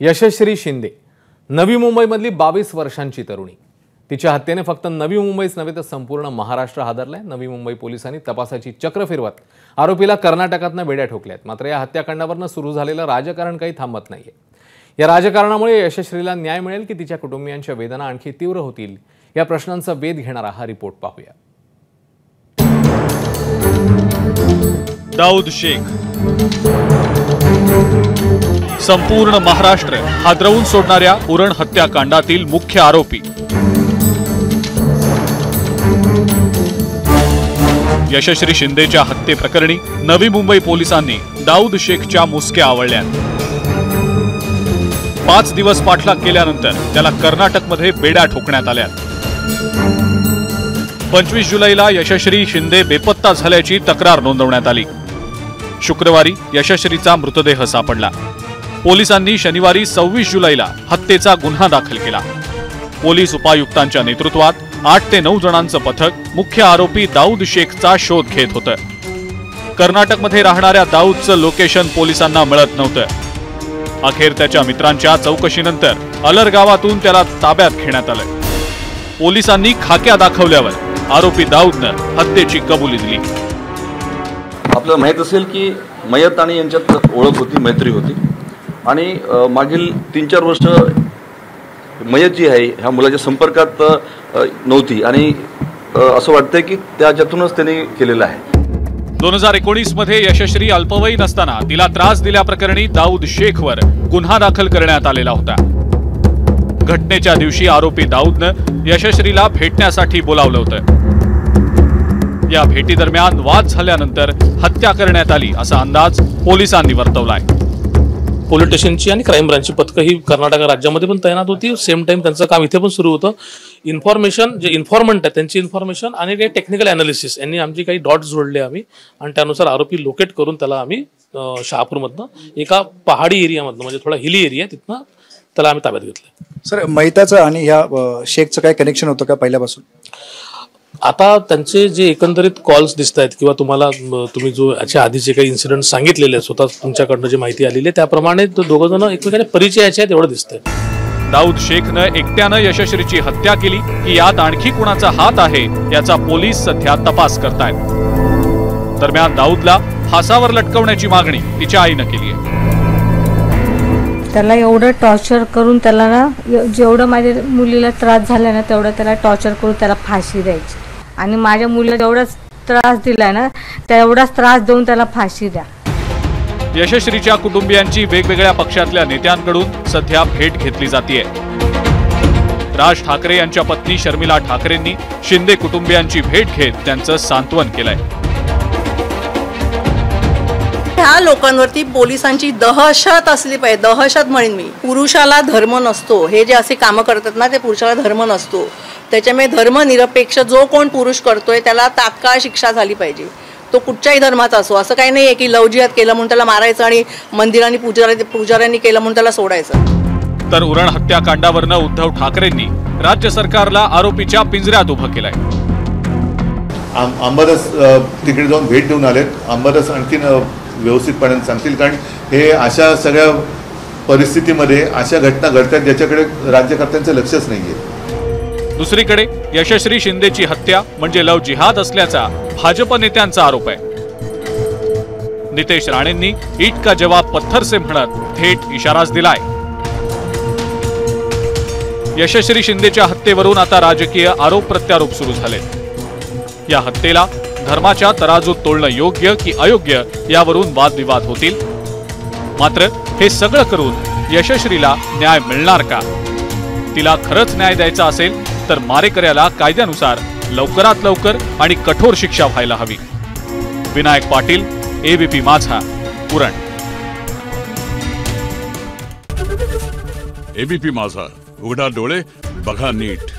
यशश्री शिंदे नवी मुंबईमधली 22 वर्षांची तरुणी। तिच्या हत्येने फक्त नवी मुंबईच नव्हे तर संपूर्ण महाराष्ट्र हादरलाय। नवी मुंबई पोलिसांनी तपासाची चक्र फिरवत आरोपीला कर्नाटकातनं बेड्या ठोकल्यात। मात्र या हत्याकांडावरनं सुरू झालेलं राजकारण काही थांबत नाहीये। या राजकारणामुळे यशश्रीला न्याय मिळेल की तिच्या कुटुंबियांच्या वेदना आणखी तीव्र होतील, या प्रश्नांचा वेध घेणारा हा रिपोर्ट पाहूया। दाऊद शेख संपूर्ण महाराष्ट्र हादरवून सोडणाऱ्या उरण हत्याकांडातील मुख्य आरोपी। यशश्री शिंदेच्या हत्येप्रकरणी नवी मुंबई पोलिसांनी दाऊद शेखच्या मुसक्या आवळल्यात। 5 दिवस पाठलाग केल्यानंतर त्याला कर्नाटकमध्ये बेड्या ठोकण्यात आल्या। 25 जुलैला यशश्री शिंदे बेपत्ता झाल्याची तक्रार नोंदवण्यात आली। शुक्रवारी यशश्रीचा मृतदेह सापडला। पोलिसांनी शनिवारी 26 जुलैला हत्येचा गुन्हा दाखल केला। पोलीस उपायुक्तांच्या नेतृत्वात 8 ते 9 जणांचं पथक मुख्य आरोपी दाऊद शेखचा शोध घेत होतं। कर्नाटकमध्ये राहणाऱ्या दाऊदचं लोकेशन पोलिसांना मिळत नव्हतं। अखेर त्याच्या मित्रांच्या चौकशीनंतर अलर गावातून त्याला ताब्यात घेण्यात आलं। पोलिसांनी खाक्या दाखवल्यावर आरोपी दाऊदनं हत्येची कबुली दिली। आपल्याला माहित असेल की मयत आणि यांच्यात ओळख होती, मैत्री होती आणि मागील 3-4 वर्ष मयत जी आहे ह्या मुलाच्या संपर्कात नव्हती आणि असं वाटतंय की त्याच्यातूनच त्यांनी केलेलं आहे। 2019 मध्ये यशश्री अल्पवयीन असताना तिला त्रास दिल्याप्रकरणी दाऊद शेखवर गुन्हा दाखल करण्यात आलेला होता। घटनेच्या दिवशी आरोपी दाऊदनं यशश्रीला भेटण्यासाठी बोलावलं होतं। या भेटीदरम्यान वाद झाल्यानंतर हत्या करण्यात आली असा अंदाज पोलिसांनी वर्तवलाय। पोलीस स्टेशनची आणि क्राईम ब्रांचची पथकं ही कर्नाटक राज्यामध्ये पण तैनात होती। सेम टाइम त्यांचं काम इथे पण सुरू होतं। इन्फॉर्मेशन जे इन्फॉर्मंट आहे त्यांची इन्फॉर्मेशन आणि काही टेक्निकल ॲनालिसिस यांनी आमची काही डॉट्स जोडले आम्ही आणि त्यानुसार आरोपी लोकेट करून त्याला आम्ही शहापूरमधनं एका पहाडी एरियामधनं म्हणजे थोडा हिली एरिया तिथनं त्याला आम्ही ताब्यात घेतलं। सर, मैताचं आणि ह्या शेखचं काय कनेक्शन होतं का पहिल्यापासून? आता त्यांचे जे एकंदरीत कॉल्स दिसत आहेत किंवा तुम्ही जो याच्या आधीचे काही इन्सिडेंट सांगितलेले आहेत, स्वतः तुमच्याकडनं जी माहिती आलेली आहे त्याप्रमाणे दोघं जण एकमेकांच्या परिचयाचे आहेत एवढं दिसतंय। दाऊद शेखनं एकट्यानं यशश्रीची हत्या केली की यात आणखी कुणाचा हात आहे याचा पोलीस सध्या तपास करतायत। दरम्यान दाऊदला फासावर लटकवण्याची मागणी तिच्या आईनं केली आहे। त्याला एवढं टॉर्चर करून त्याला ना जेवढं माझ्या मुलीला त्रास झाला ना तेवढं त्याला टॉर्चर करून त्याला फाशी द्यायची आणि माझ्या मुलीला जेवढाच त्रास दिलाय ना तेवढाच त्रास देऊन त्याला फाशी द्या। यशश्रीच्या कुटुंबियांची वेगवेगळ्या पक्षातल्या नेत्यांकडून सध्या भेट घेतली जातेय। राज ठाकरे यांच्या पत्नी शर्मिला ठाकरेंनी शिंदे कुटुंबियांची भेट घेत त्यांचं सांत्वन केलंय। ह्या लोकांवरती पोलिसांची दहशत असली पाहिजे, दहशत म्हणेन मी। पुरुषाला धर्म नसतो, हे जे असे कामं करतात ना ते पुरुषाला धर्म नसतो। त्याच्यामुळे धर्मनिरपेक्ष जो कोण पुरुष करतोय त्याला तात्काळ शिक्षा झाली पाहिजे, तो कुठच्याही धर्माचा असो। असं काही नाहीये की लव जिहाद केलं म्हणून त्याला मारायचं आणि मंदिरांनी पुजाऱ्यांनी केलं म्हणून त्याला सोडायचं। तर उरण हत्याकांडावरनं उद्धव ठाकरेंनी राज्य सरकारला आरोपीच्या पिंजऱ्यात उभं केलंय। अंबादास तिकडे जाऊन भेट देऊन आलेत। अंबादास आणखीन व्यवस्थितपणे सांगतील, कारण हे अशा सगळ्या परिस्थितीमध्ये अशा घटना घडतात ज्याच्याकडे राज्यकर्त्यांचं लक्षच नाहीये। दुसरीकडे यशश्री शिंदेची हत्या म्हणजे लव जिहाद असल्याचा भाजप नेत्यांचा आरोप आहे। नितेश राणेंनी ईट का जवाब पत्थर से म्हणत थेट इशाराच दिलाय। यशश्री शिंदेच्या हत्येवरून आता राजकीय आरोप प्रत्यारोप सुरू झाले। या हत्येला धर्माच्या तराजूत तोलणं योग्य की अयोग्य यावरून वादविवाद होतील। मात्र हे सगळं करून यशश्रीला न्याय मिळणार का? तिला खरंच न्याय द्यायचा असेल तर मारेकऱ्याला कायद्यानुसार लवकरात लवकर आणि कठोर शिक्षा व्हायला हवी। विनायक पाटील, ABP माझा, उरण। ABP माझा, उघडा डोळे बघा नीट।